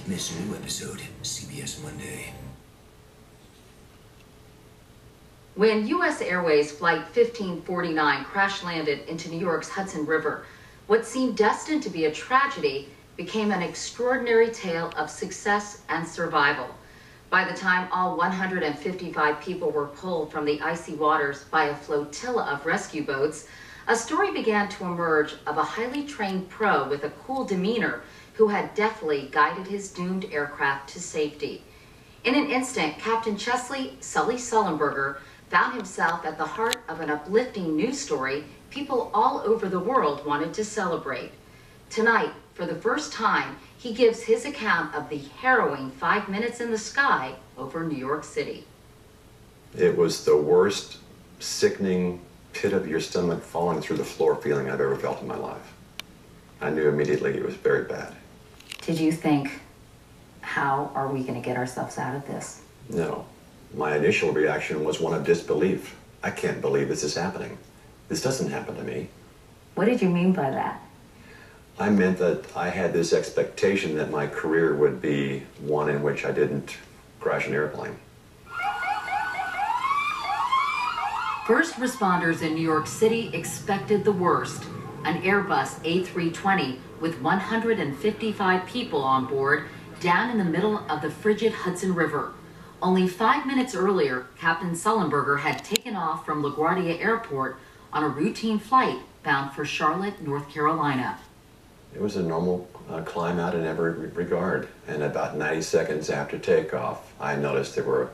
Miss a new episode, CBS Monday. When U.S. Airways Flight 1549 crash-landed into New York's Hudson River, what seemed destined to be a tragedy became an extraordinary tale of success and survival. By the time all 155 people were pulled from the icy waters by a flotilla of rescue boats, a story began to emerge of a highly trained pro with a cool demeanor who had deftly guided his doomed aircraft to safety. In an instant, Captain Sully Sullenberger found himself at the heart of an uplifting news story people all over the world wanted to celebrate. Tonight, for the first time, he gives his account of the harrowing 5 minutes in the sky over New York City. It was the worst, sickening, pit of your stomach falling through the floor feeling I've ever felt in my life. I knew immediately it was very bad. Did you think, how are we going to get ourselves out of this? No. My initial reaction was one of disbelief. I can't believe this is happening. This doesn't happen to me. What did you mean by that? I meant that I had this expectation that my career would be one in which I didn't crash an airplane. First responders in New York City expected the worst. An Airbus A320 with 155 people on board down in the middle of the frigid Hudson River. Only 5 minutes earlier, Captain Sullenberger had taken off from LaGuardia Airport on a routine flight bound for Charlotte, North Carolina. It was a normal climb out in every regard, and about 90 seconds after takeoff, I noticed there were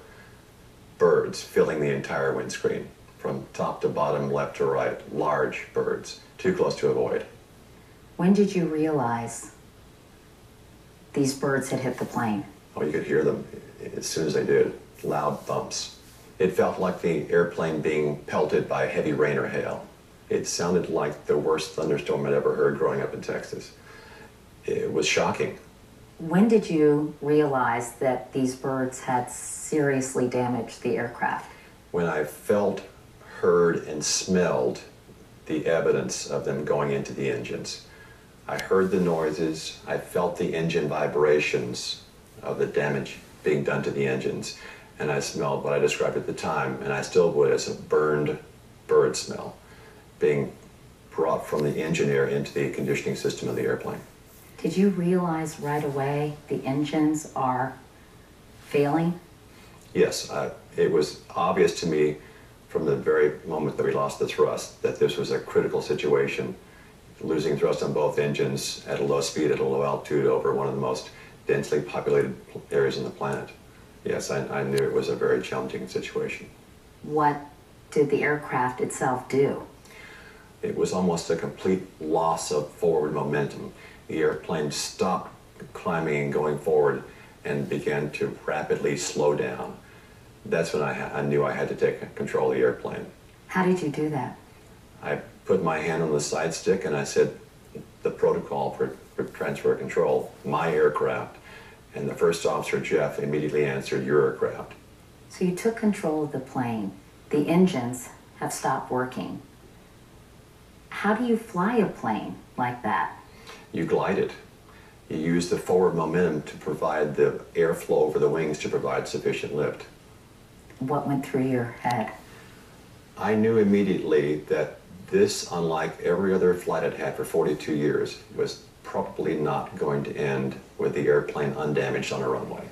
birds filling the entire windscreen, from top to bottom, left to right, large birds, too close to avoid. When did you realize these birds had hit the plane? Oh, you could hear them as soon as they did, loud thumps. It felt like the airplane being pelted by heavy rain or hail. It sounded like the worst thunderstorm I'd ever heard growing up in Texas. It was shocking. When did you realize that these birds had seriously damaged the aircraft? When I felt, heard, and smelled the evidence of them going into the engines. I heard the noises, I felt the engine vibrations of the damage being done to the engines, and I smelled what I described at the time, and I still would, as a burned bird smell, being brought from the engine air into the conditioning system of the airplane. Did you realize right away the engines are failing? Yes, it was obvious to me from the very moment that we lost the thrust that this was a critical situation. Losing thrust on both engines at a low speed, at a low altitude, over one of the most densely populated areas on the planet. Yes, I knew it was a very challenging situation. What did the aircraft itself do? It was almost a complete loss of forward momentum. The airplane stopped climbing and going forward and began to rapidly slow down. That's when I knew I had to take control of the airplane. How did you do that? I put my hand on the side stick and I said, the protocol for transfer control, my aircraft, and the first officer, Jeff, immediately answered, your aircraft. So you took control of the plane. The engines have stopped working. How do you fly a plane like that? You glide it. You use the forward momentum to provide the airflow over the wings to provide sufficient lift. What went through your head? I knew immediately that this, unlike every other flight I'd had for 42 years, was probably not going to end with the airplane undamaged on a runway.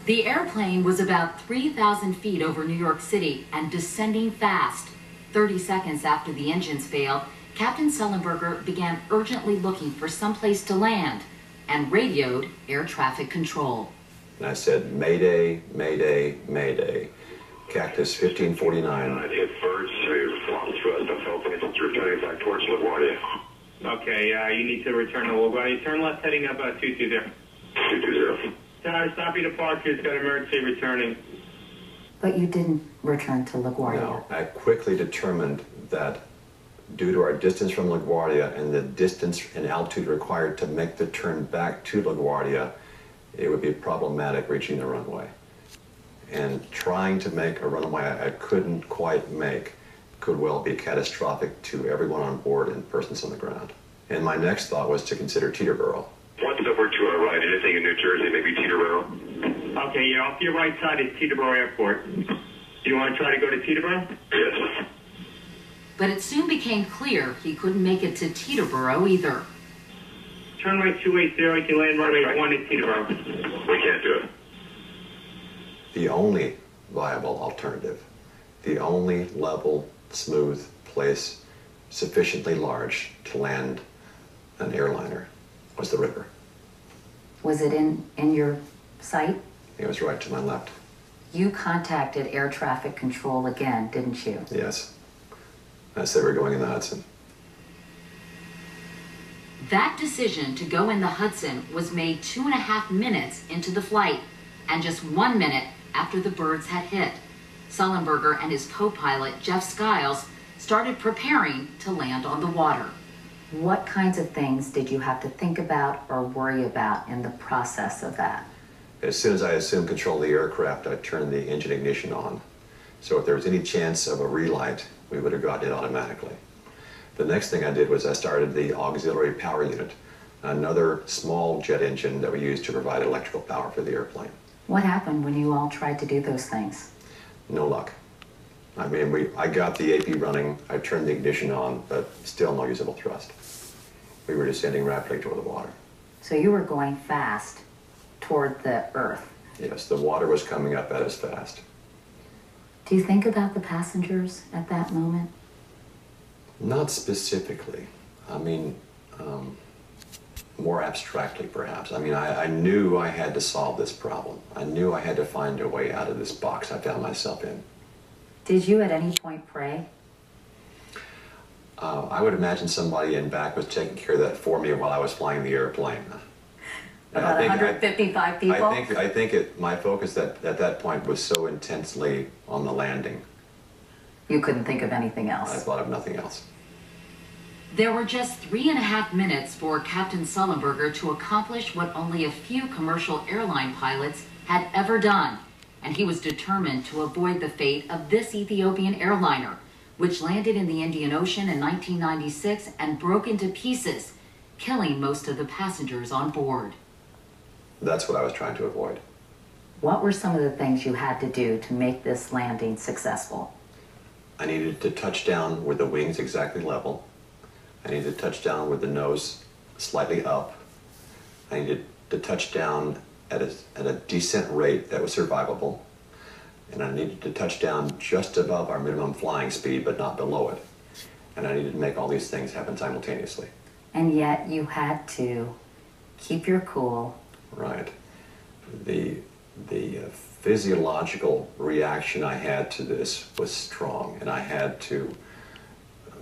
The airplane was about 3,000 feet over New York City and descending fast. 30 seconds after the engines failed, Captain Sullenberger began urgently looking for someplace to land and radioed air traffic control. And I said, Mayday, Mayday, Mayday. Cactus 1549. I hit birds, thrust, I'm helping it. It's returning back towards LaGuardia. Okay, you need to return to LaGuardia. Turn left heading up 220. 220. Stop your departure. It's got emergency returning. But you didn't return to LaGuardia. No, I quickly determined that due to our distance from LaGuardia and the distance and altitude required to make the turn back to LaGuardia, it would be problematic reaching the runway. And trying to make a runway I couldn't quite make could well be catastrophic to everyone on board and persons on the ground. And my next thought was to consider Teterboro. Once over to our right, anything in New Jersey, maybe Teterboro? Okay, yeah, off your right side is Teterboro Airport. Do you want to try to go to Teterboro? Yes. But it soon became clear he couldn't make it to Teterboro either. Turn right 280, you can land runway 1 at Teterboro. We can't do it. The only viable alternative, the only level, smooth place sufficiently large to land an airliner was the river. Was it in your sight? It was right to my left. You contacted air traffic control again, didn't you? Yes. As they were going in the Hudson. That decision to go in the Hudson was made 2.5 minutes into the flight and just 1 minute after the birds had hit. Sullenberger and his co-pilot, Jeff Skiles, started preparing to land on the water. What kinds of things did you have to think about or worry about in the process of that? As soon as I assumed control of the aircraft, I turned the engine ignition on. So if there was any chance of a relight, we would have gotten it automatically. The next thing I did was I started the auxiliary power unit, another small jet engine that we use to provide electrical power for the airplane. What happened when you all tried to do those things? No luck. I mean, I got the AP running, I turned the ignition on, but still no usable thrust. We were descending rapidly toward the water. So you were going fast toward the Earth. Yes, the water was coming up at us fast. Do you think about the passengers at that moment? Not specifically. I mean, more abstractly, perhaps. I mean, I knew I had to solve this problem. I knew I had to find a way out of this box I found myself in. Did you at any point pray? I would imagine somebody in back was taking care of that for me while I was flying the airplane. About 155 people? I think my focus at that point was so intensely on the landing. You couldn't think of anything else? I thought of nothing else. There were just 3.5 minutes for Captain Sullenberger to accomplish what only a few commercial airline pilots had ever done, and he was determined to avoid the fate of this Ethiopian airliner, which landed in the Indian Ocean in 1996 and broke into pieces, killing most of the passengers on board. That's what I was trying to avoid. What were some of the things you had to do to make this landing successful? I needed to touch down with the wings exactly level. I needed to touch down with the nose slightly up. I needed to touch down at a descent rate that was survivable. And I needed to touch down just above our minimum flying speed, but not below it. And I needed to make all these things happen simultaneously. And yet you had to keep your cool. Right. The physiological reaction I had to this was strong, and I had to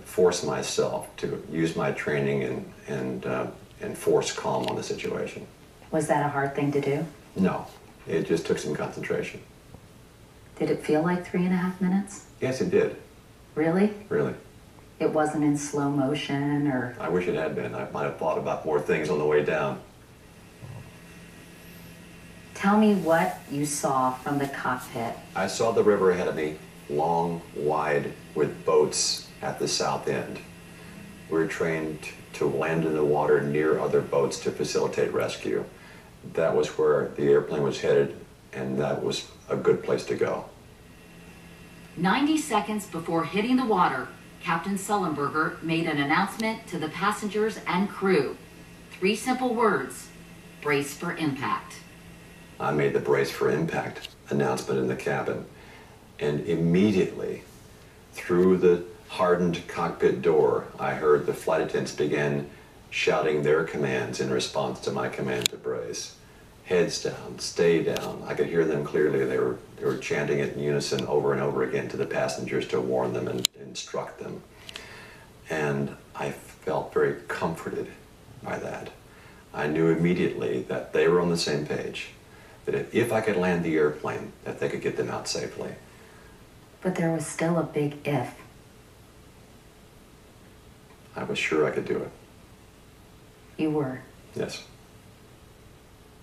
force myself to use my training and force calm on the situation. Was that a hard thing to do? No, it just took some concentration. Did it feel like 3.5 minutes? Yes, it did. Really? Really. It wasn't in slow motion or... I wish it had been. I might have thought about more things on the way down. Tell me what you saw from the cockpit. I saw the river ahead of me, long, wide, with boats at the south end. We were trained to land in the water near other boats to facilitate rescue. That was where the airplane was headed, and that was a good place to go. 90 seconds before hitting the water, Captain Sullenberger made an announcement to the passengers and crew. 3 simple words: brace for impact. I made the brace for impact announcement in the cabin, and immediately through the hardened cockpit door, I heard the flight attendants begin shouting their commands in response to my command to brace. Heads down, stay down. I could hear them clearly. They were chanting it in unison over and over again to the passengers to warn them and instruct them. And I felt very comforted by that. I knew immediately that they were on the same page, that if I could land the airplane, that they could get them out safely. But there was still a big if. I was sure I could do it. You were? Yes.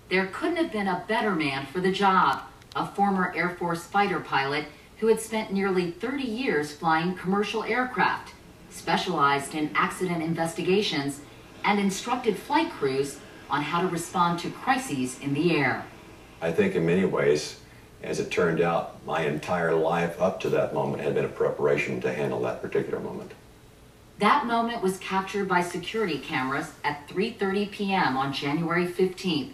There couldn't have been a better man for the job, a former Air Force fighter pilot who had spent nearly 30 years flying commercial aircraft, specialized in accident investigations, and instructed flight crews on how to respond to crises in the air. I think in many ways, as it turned out, my entire life up to that moment had been a preparation to handle that particular moment. That moment was captured by security cameras at 3:30 p.m. on January 15th.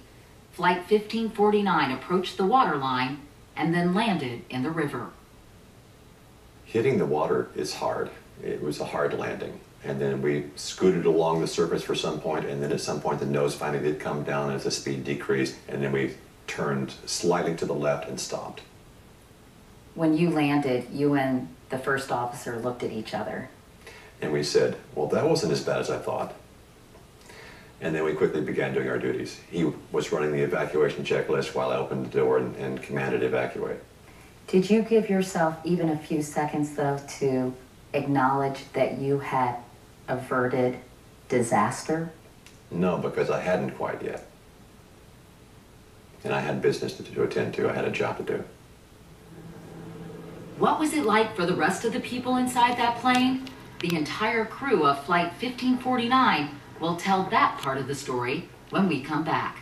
Flight 1549 approached the waterline and then landed in the river. Hitting the water is hard. It was a hard landing. And then we scooted along the surface for some point, and then at some point the nose finally did come down as the speed decreased, and then we turned slightly to the left and stopped. When you landed, you and the first officer looked at each other. And we said, well, that wasn't as bad as I thought. And then we quickly began doing our duties. He was running the evacuation checklist while I opened the door and commanded evacuate. Did you give yourself even a few seconds, though, to acknowledge that you had averted disaster? No, because I hadn't quite yet. And I had business to attend to. I had a job to do. What was it like for the rest of the people inside that plane? The entire crew of Flight 1549 will tell that part of the story when we come back.